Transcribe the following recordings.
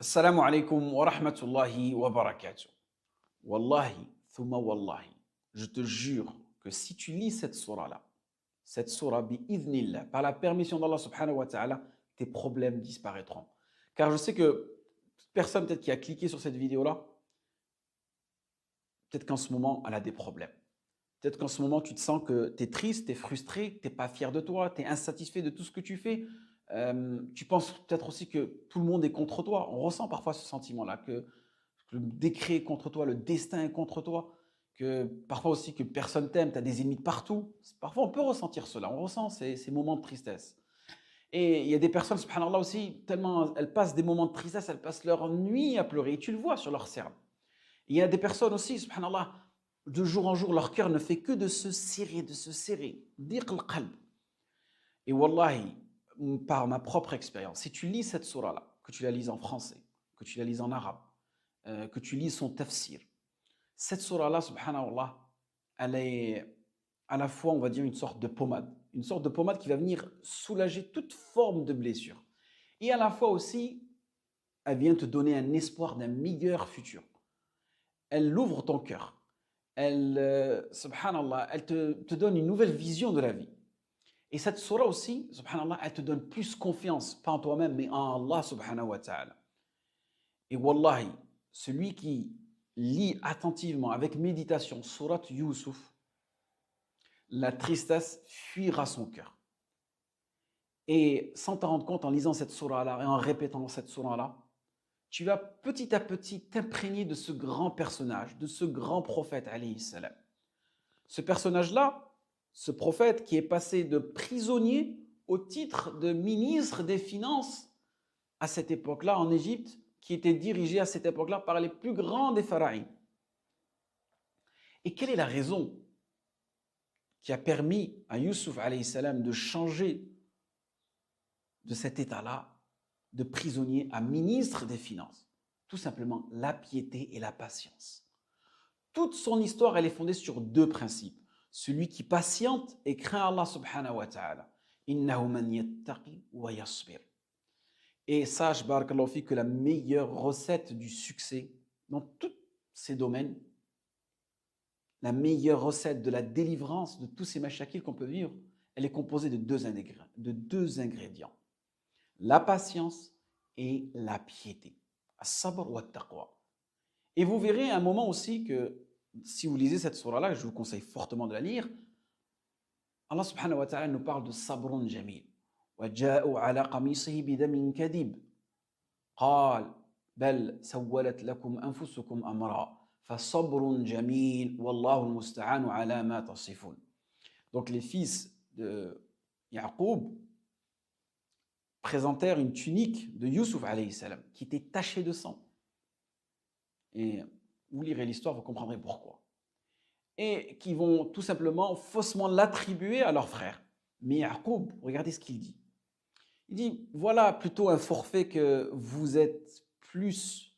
Assalamu alaikum wa rahmatullahi wa barakatuh. Wallahi, thumma wallahi, je te jure que si tu lis cette surah-là, cette surah bi'idhnillah, par la permission d'Allah subhanahu wa ta'ala, tes problèmes disparaîtront. Car je sais que toute personne peut-être qui a cliqué sur cette vidéo-là, peut-être qu'en ce moment, elle a des problèmes. Peut-être qu'en ce moment, tu te sens que tu es triste, tu es frustré, tu n'es pas fier de toi, tu es insatisfait de tout ce que tu fais. Tu penses peut-être aussi que tout le monde est contre toi. On ressent parfois ce sentiment-là, que le décret est contre toi, le destin est contre toi, que parfois aussi que personne t'aime, tu as des ennemis de partout. Parfois, on peut ressentir cela, on ressent ces moments de tristesse. Et il y a des personnes, subhanallah aussi, tellement elles passent des moments de tristesse, elles passent leur nuit à pleurer, et tu le vois sur leur cernes. Il y a des personnes aussi, subhanallah, de jour en jour, leur cœur ne fait que de se serrer, de se serrer. Diq al-qalb. Et wallahi, par ma propre expérience, si tu lis cette surah-là, que tu la lises en français, que tu la lises en arabe, que tu lis son tafsir, cette surah-là, subhanallah, elle est à la fois, on va dire, une sorte de pommade. Une sorte de pommade qui va venir soulager toute forme de blessure. Et à la fois aussi, elle vient te donner un espoir d'un meilleur futur. Elle ouvre ton cœur. Elle, subhanallah, elle te donne une nouvelle vision de la vie. Et cette surah aussi, subhanallah, elle te donne plus confiance, pas en toi-même, mais en Allah subhanahu wa ta'ala. Et wallahi, celui qui lit attentivement, avec méditation, surat Yusuf, la tristesse fuira son cœur. Et sans t'en rendre compte, en lisant cette surah-là et en répétant cette surah-là, tu vas petit à petit t'imprégner de ce grand personnage, de ce grand prophète, alayhi salam. Ce personnage-là, ce prophète qui est passé de prisonnier au titre de ministre des Finances à cette époque-là en Égypte, qui était dirigé à cette époque-là par les plus grands des pharaïs. Et quelle est la raison qui a permis à Youssouf alayhi salam de changer de cet état-là, de prisonnier à ministre des Finances? Tout simplement la piété et la patience. Toute son histoire, elle est fondée sur deux principes. Celui qui patiente et craint Allah subhanahu wa ta'ala. Innahu man yattaqi wa yasbir. Et sache, barakallahu fi, que la meilleure recette du succès dans tous ces domaines, la meilleure recette de la délivrance de tous ces mashakils qu'on peut vivre, elle est composée de deux ingrédients. La patience et la piété. As-sabr wa taqwa. Et vous verrez à un moment aussi que, si vous lisez cette surah-là, je vous conseille fortement de la lire, Allah subhanahu wa ta'ala nous parle de sabrun jamil. وَجَاءُوا عَلَى قَمِيصِهِ بِدَمٍ كَذِبٍ قَالَ بَلْ سَوَّلَتْ لَكُمْ أَنفُسُكُمْ أَمْرًا فَصَبْرٌ جَمِيلٌ وَاللَّهُ الْمُسْتَعَانُ عَلَى مَا تَصِفُونَ. Donc les fils de Yaqub présentèrent une tunique de Youssouf alayhi salam qui était tachée de sang. Et vous lirez l'histoire, vous comprendrez pourquoi. Et qui vont tout simplement faussement l'attribuer à leur frère. Mais Yaqub, regardez ce qu'il dit. Il dit, voilà plutôt un forfait que vous êtes plus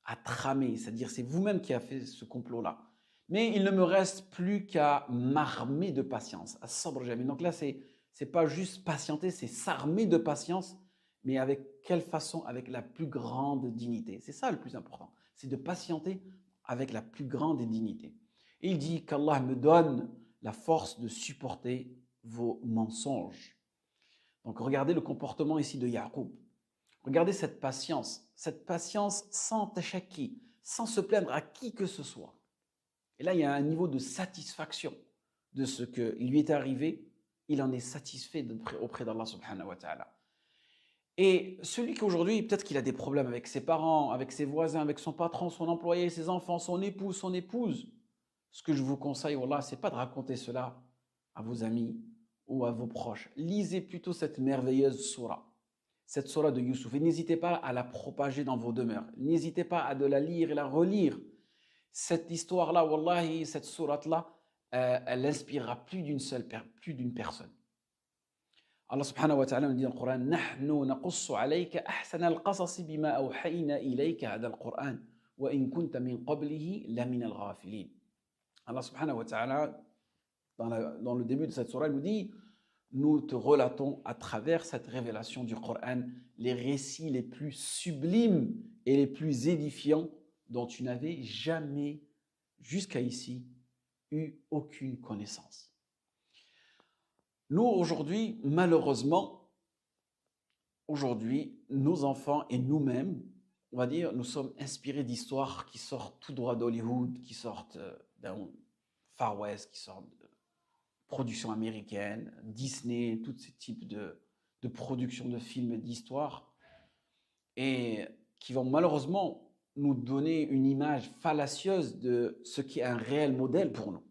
à tramer, c'est-à-dire c'est vous-même qui avez fait ce complot-là. Mais il ne me reste plus qu'à m'armer de patience, à sabr jamil. Donc là, c'est pas juste patienter, c'est s'armer de patience, mais avec quelle façon? Avec la plus grande dignité. C'est ça le plus important, c'est de patienter avec la plus grande dignité. Et il dit qu'Allah me donne la force de supporter vos mensonges. Donc regardez le comportement ici de Yaqub. Regardez cette patience sans tashaki, sans se plaindre à qui que ce soit. Et là, il y a un niveau de satisfaction de ce que lui est arrivé. Il en est satisfait auprès d'Allah subhanahu wa ta'ala. Et celui qui aujourd'hui, peut-être qu'il a des problèmes avec ses parents, avec ses voisins, avec son patron, son employé, ses enfants, son époux, son épouse, ce que je vous conseille, wallah, c'est pas de raconter cela à vos amis ou à vos proches. Lisez plutôt cette merveilleuse surah, cette surah de Youssouf. Et n'hésitez pas à la propager dans vos demeures. N'hésitez pas à de la lire et la relire. Cette histoire-là, wallahi, cette sourate-là, elle inspirera plus d'une personne. Allah subhanahu wa ta'ala nous dit dans le Coran, Nahnu naqussu alayka ahsana al-qasasi bima awhayna ilayka hada al-Qur'an wa in kunta min qablihi lamina al-ghafilin. Allah subhanahu wa ta'ala, dans le début de cette surah, il nous dit, nous te relatons à travers cette révélation du Coran les récits les plus sublimes et les plus édifiants dont tu n'avais jamais, jusqu'à ici, eu aucune connaissance. Nous, aujourd'hui, malheureusement, aujourd'hui, nos enfants et nous-mêmes, on va dire, nous sommes inspirés d'histoires qui sortent tout droit d'Hollywood, qui sortent d'un Far West, qui sortent de productions américaines, Disney, tous ces types de productions de films et d'histoires, et qui vont malheureusement nous donner une image fallacieuse de ce qui est un réel modèle pour nous.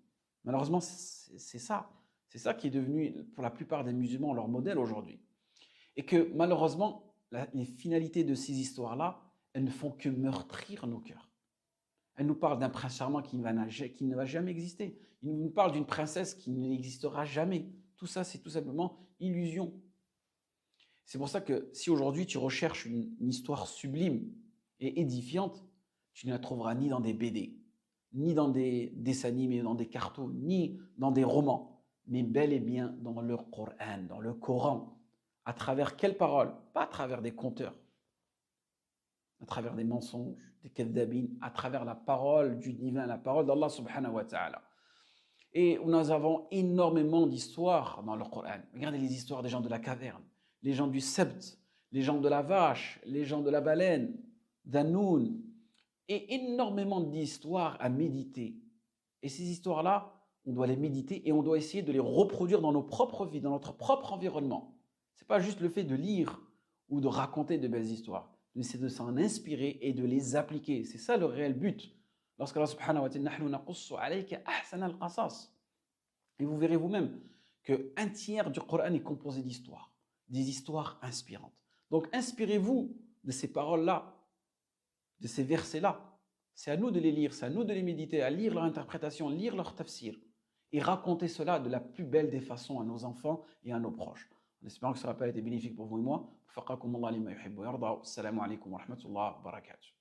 Malheureusement, c'est ça. C'est ça qui est devenu, pour la plupart des musulmans, leur modèle aujourd'hui. Et que malheureusement, les finalités de ces histoires-là, elles ne font que meurtrir nos cœurs. Elles nous parlent d'un prince charmant qui ne va jamais exister. Ils nous parlent d'une princesse qui n'existera jamais. Tout ça, c'est tout simplement illusion. C'est pour ça que si aujourd'hui tu recherches une histoire sublime et édifiante, tu ne la trouveras ni dans des BD, ni dans des dessins animés, dans des cartoons, ni dans des romans, mais bel et bien dans le Coran, dans le Coran. À travers quelles paroles? Pas à travers des conteurs, à travers des mensonges, des kadhabines, à travers la parole du divin, la parole d'Allah subhanahu wa ta'ala. Et nous avons énormément d'histoires dans le Coran. Regardez les histoires des gens de la caverne, les gens du Sebt, les gens de la vache, les gens de la baleine, d'Anoun, et énormément d'histoires à méditer. Et ces histoires-là, on doit les méditer et on doit essayer de les reproduire dans nos propres vies, dans notre propre environnement. Ce n'est pas juste le fait de lire ou de raconter de belles histoires, mais c'est de s'en inspirer et de les appliquer. C'est ça le réel but. Lorsqu'Allah subhanahu wa ta'ala nahnu naqussu alayka ahsana al-qasas. Et vous verrez vous-même qu'un tiers du Coran est composé d'histoires, des histoires inspirantes. Donc inspirez-vous de ces paroles-là, de ces versets-là. C'est à nous de les lire, c'est à nous de les méditer, à lire leur interprétation, lire leur tafsir et raconter cela de la plus belle des façons à nos enfants et à nos proches. En espérant que cela n'a pas été bénéfique pour vous et moi. Assalamu alaikum wa rahmatullahi wa barakatuh.